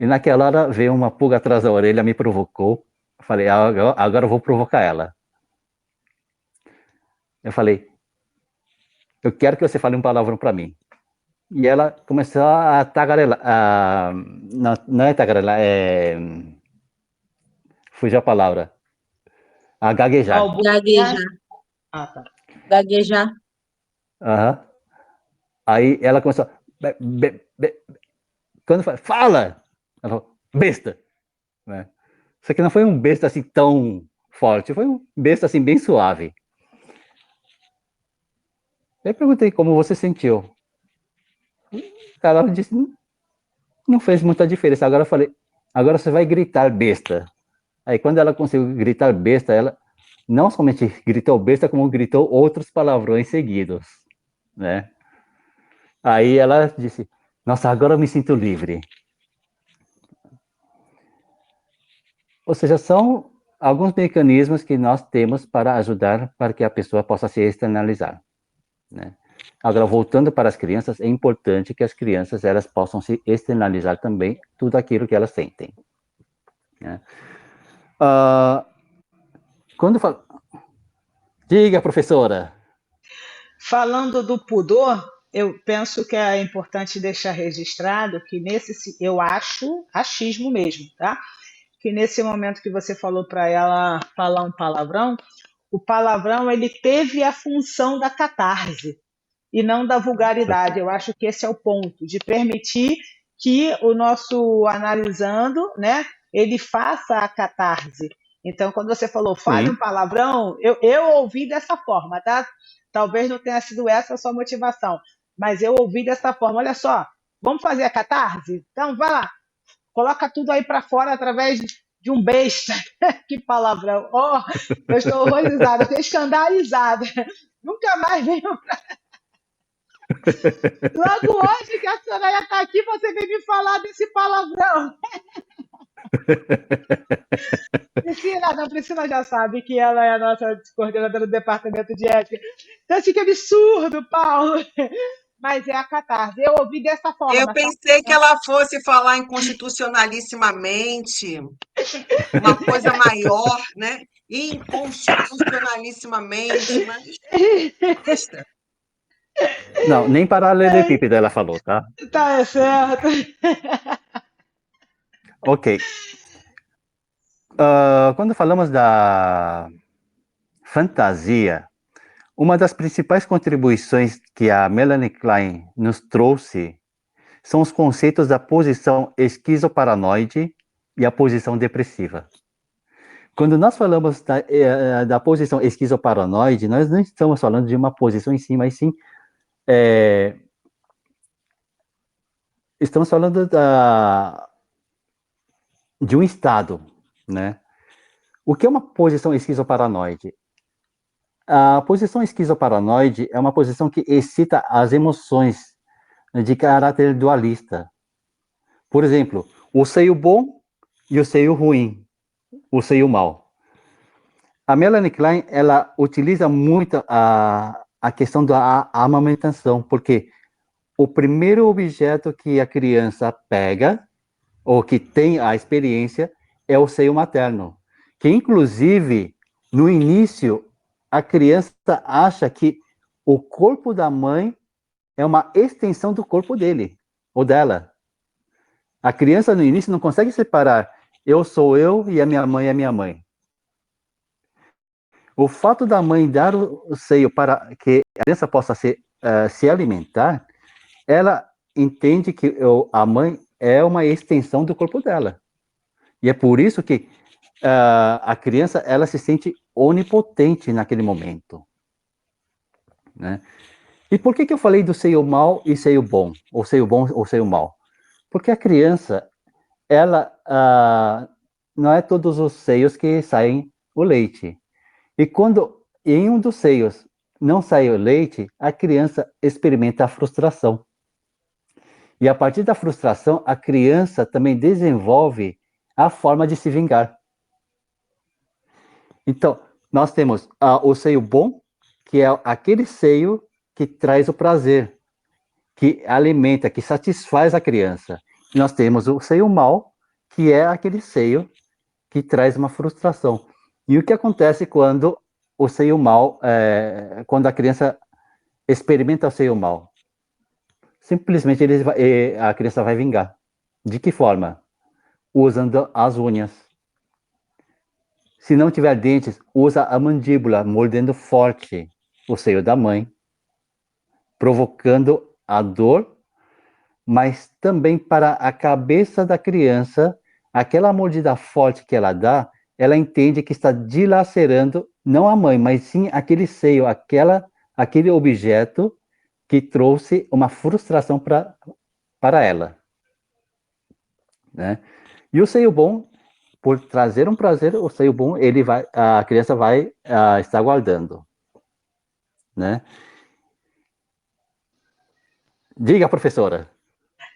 E naquela hora veio uma pulga atrás da orelha, me provocou. Eu falei, agora eu vou provocar ela. Eu falei, eu quero que você fale um palavrão para mim. E ela começou a tagarelar. Não é tagarelar, fugiu a palavra. A gaguejar. Gaguejar. Ah, tá. Gaguejar. Uhum. Aí ela começou. Quando fala! Ela falou, besta! Né? Só que não foi um besta assim tão forte, foi um besta assim bem suave. Eu perguntei como você sentiu. Ela disse, não fez muita diferença. Agora eu falei, agora você vai gritar besta. Aí quando ela conseguiu gritar besta, ela não somente gritou besta, como gritou outros palavrões seguidos, né? Aí ela disse, nossa, agora eu me sinto livre. Ou seja, são alguns mecanismos que nós temos para ajudar para que a pessoa possa se externalizar, né? Agora, voltando para as crianças, é importante que as crianças elas possam se externalizar também tudo aquilo que elas sentem, né? Quando fala... Diga, professora. Falando do pudor, eu penso que é importante deixar registrado que eu acho, achismo mesmo, tá? Que nesse momento que você falou para ela falar um palavrão, o palavrão ele teve a função da catarse e não da vulgaridade. Eu acho que esse é o ponto, de permitir que o nosso analisando, né, ele faça a catarse. Então, quando você falou, fale um palavrão, eu ouvi dessa forma, tá? Talvez não tenha sido essa a sua motivação, mas eu ouvi dessa forma. Olha só, vamos fazer a catarse? Então, vai lá, coloca tudo aí para fora através de um besta. Que palavrão. Oh, eu estou horrorizada, estou escandalizada. Nunca mais venho. Logo hoje que a Soraya está aqui, você vem me falar desse palavrão. Priscila, não, Priscila já sabe que ela é a nossa coordenadora do departamento de ética. Então, assim, que absurdo, Paulo. Mas é a catarse. Eu ouvi dessa forma. Eu pensei que ela fosse falar inconstitucionalissimamente, uma coisa maior, né? Inconstitucionalissimamente, mas besta. Não, nem paralelepípedo ela falou, tá? Tá, é certo. Ok. Quando falamos da fantasia, uma das principais contribuições que a Melanie Klein nos trouxe são os conceitos da posição esquizoparanoide e a posição depressiva. Quando nós falamos da posição esquizoparanoide, nós não estamos falando de uma posição em si, mas sim estamos falando de um estado, né? O que é uma posição esquizoparanoide? A posição esquizoparanoide é uma posição que excita as emoções de caráter dualista. Por exemplo, o seio bom e o seio ruim, o seio mau. A Melanie Klein, ela utiliza muito a questão da amamentação, porque o primeiro objeto que a criança pega, ou que tem a experiência, é o seio materno. Que, inclusive, no início, a criança acha que o corpo da mãe é uma extensão do corpo dele, ou dela. A criança, no início, não consegue separar eu sou eu e a minha mãe é minha mãe. O fato da mãe dar o seio para que a criança possa se alimentar, ela entende que a mãe é uma extensão do corpo dela. E é por isso que a criança ela se sente onipotente naquele momento. Né? E por que eu falei do seio mal e seio bom? Ou seio bom ou seio mal? Porque a criança, ela não é todos os seios que saem o leite. E quando em um dos seios não sai o leite, a criança experimenta a frustração. E a partir da frustração, a criança também desenvolve a forma de se vingar. Então, nós temos o seio bom, que é aquele seio que traz o prazer, que alimenta, que satisfaz a criança. E nós temos o seio mau, que é aquele seio que traz uma frustração. E o que acontece quando o seio mau, quando a criança experimenta o seio mau? Simplesmente a criança vai vingar. De que forma? Usando as unhas. Se não tiver dentes, usa a mandíbula, mordendo forte o seio da mãe, provocando a dor, mas também para a cabeça da criança, aquela mordida forte que ela dá, ela entende que está dilacerando não a mãe, mas sim aquele seio, aquele objeto que trouxe uma frustração para ela. Né? E o seio bom, por trazer um prazer, o seio bom, a criança vai estar guardando. Né? Diga, professora.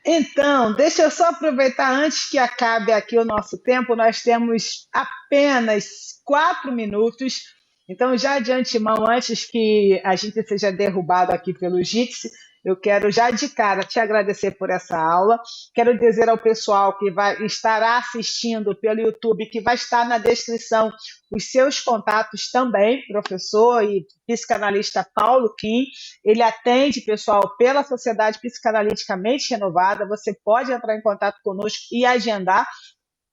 Então, deixa eu só aproveitar antes que acabe aqui o nosso tempo, nós temos apenas 4 minutos. Então, já de antemão, antes que a gente seja derrubado aqui pelo Jitsi, eu quero já de cara te agradecer por essa aula. Quero dizer ao pessoal que estará assistindo pelo YouTube que vai estar na descrição os seus contatos também, professor e psicanalista Paulo Kim. Ele atende, pessoal, pela Sociedade Psicanaliticamente Renovada. Você pode entrar em contato conosco e agendar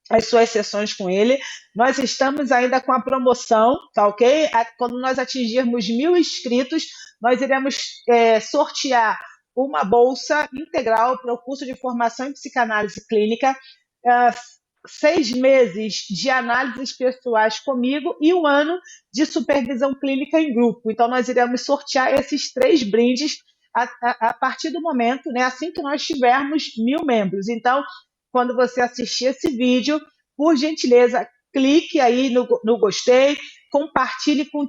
as suas sessões com ele. Nós estamos ainda com a promoção, tá ok? Quando nós atingirmos 1.000 inscritos, nós iremos sortear uma bolsa integral para o curso de formação em psicanálise clínica, 6 meses de análises pessoais comigo e 1 ano de supervisão clínica em grupo. Então, nós iremos sortear esses 3 brindes a partir do momento, né, assim que nós tivermos 1.000 membros. Então, quando você assistir esse vídeo, por gentileza, clique aí no gostei, compartilhe com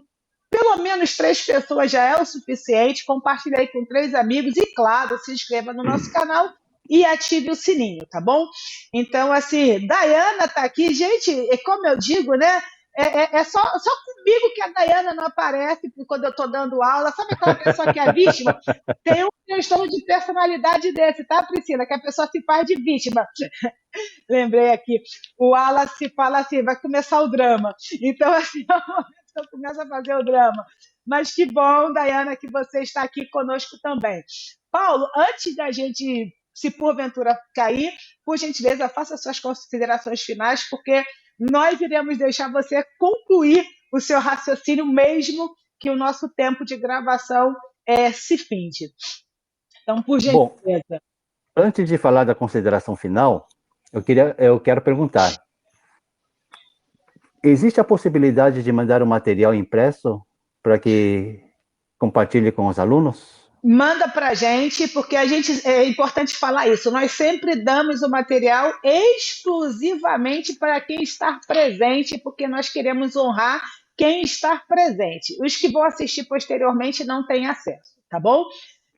pelo menos 3 pessoas, já é o suficiente, compartilhe aí com 3 amigos e, claro, se inscreva no nosso canal e ative o sininho, tá bom? Então, assim, Dayana tá aqui. Gente, como eu digo, né? É só comigo que a Dayana não aparece quando eu estou dando aula. Sabe aquela pessoa que é vítima? Tem um transtorno de personalidade desse, tá, Priscila? Que a pessoa se faz de vítima. Lembrei aqui. O Wallace fala assim, vai começar o drama. Então, assim, eu começo a fazer o drama. Mas que bom, Dayana, que você está aqui conosco também. Paulo, antes da gente, se porventura cair, por gentileza, faça suas considerações finais, porque nós iremos deixar você concluir o seu raciocínio mesmo que o nosso tempo de gravação se finde. Então, por gentileza. Bom, antes de falar da consideração final, eu quero perguntar: existe a possibilidade de mandar o material impresso para que compartilhe com os alunos? Manda para a gente, porque é importante falar isso. Nós sempre damos o material exclusivamente para quem está presente, porque nós queremos honrar quem está presente. Os que vão assistir posteriormente não têm acesso, tá bom?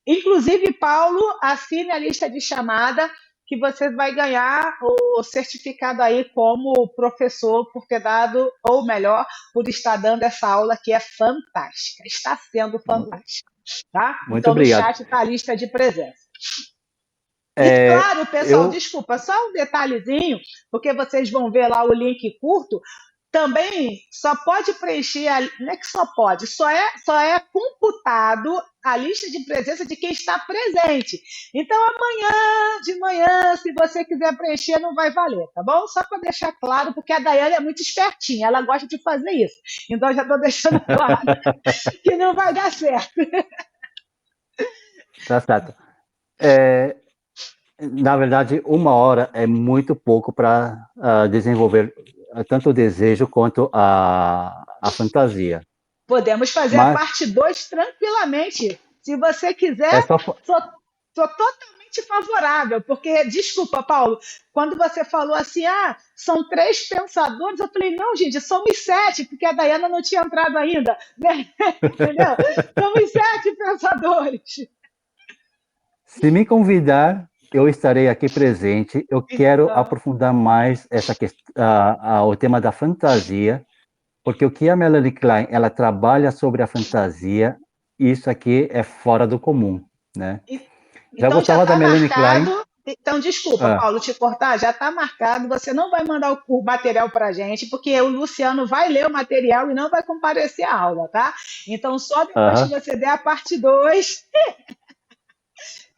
Inclusive, Paulo, assine a lista de chamada que você vai ganhar o certificado aí como professor por ter dado, ou melhor, por estar dando essa aula que é fantástica. Está sendo fantástica, tá? Muito Então, no obrigado. chat está a lista de presença. E É, claro, pessoal, eu, desculpa, só um detalhezinho, porque vocês vão ver lá o link curto. Também só pode preencher, não é que só pode, só é computado a lista de presença de quem está presente. Então, amanhã de manhã, se você quiser preencher, não vai valer, tá bom? Só para deixar claro, porque a Daiane é muito espertinha, ela gosta de fazer isso. Então, eu já estou deixando claro que não vai dar certo. tá certo. É, na verdade, 1 hora é muito pouco para desenvolver tanto o desejo quanto a fantasia. Podemos fazer a Mas parte 2 tranquilamente. Se você é quiser, só. sou totalmente favorável, porque, desculpa, Paulo, quando você falou assim, são 3 pensadores, eu falei, não, gente, somos 7, porque a Daiana não tinha entrado ainda, né? Entendeu? Somos 7 pensadores. Se me convidar, eu estarei aqui presente. Eu quero Então, aprofundar mais essa o tema da fantasia, porque o que a Melanie Klein ela trabalha sobre a fantasia, isso aqui é fora do comum, né? Já então já gostava da está Melanie Klein. marcado. Então, desculpa, Ah, Paulo, te cortar, já está marcado. Você não vai mandar o material para a gente, porque o Luciano vai ler o material e não vai comparecer à aula, tá? Então, só depois que aham. você der a parte 2.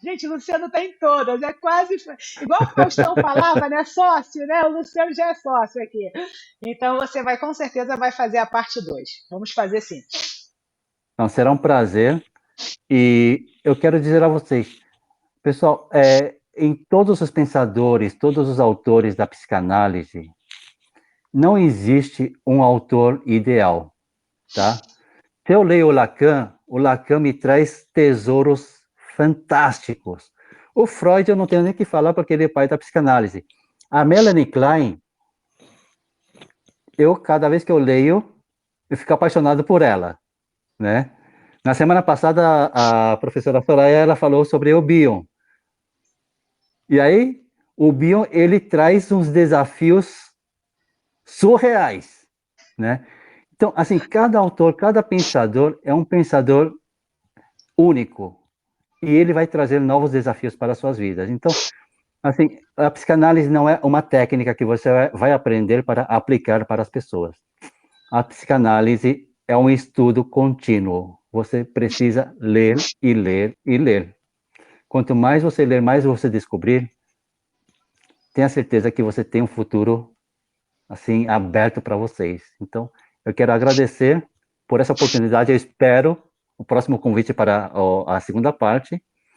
Gente, o Luciano está em todas, é quase. Igual o Faustão falava, né? Sócio, né? O Luciano já é sócio aqui. Então, você vai, com certeza, vai fazer a parte 2. Vamos fazer sim. Então, será um prazer. E eu quero dizer a vocês, pessoal, em todos os pensadores, todos os autores da psicanálise, não existe um autor ideal, tá? Se eu leio o Lacan me traz tesouros fantásticos. O Freud eu não tenho nem que falar porque ele é pai da psicanálise. A Melanie Klein, cada vez que eu leio, eu fico apaixonado por ela, né? Na semana passada, a professora Soraya, ela falou sobre o Bion. E aí, o Bion, ele traz uns desafios surreais, né? Então, assim, cada autor, cada pensador é um pensador único. E ele vai trazer novos desafios para as suas vidas. Então, assim, a psicanálise não é uma técnica que você vai aprender para aplicar para as pessoas. A psicanálise é um estudo contínuo. Você precisa ler e ler e ler. Quanto mais você ler, mais você descobrir, tenha certeza que você tem um futuro assim aberto para vocês. Então, eu quero agradecer por essa oportunidade. Eu espero o próximo convite para a segunda parte.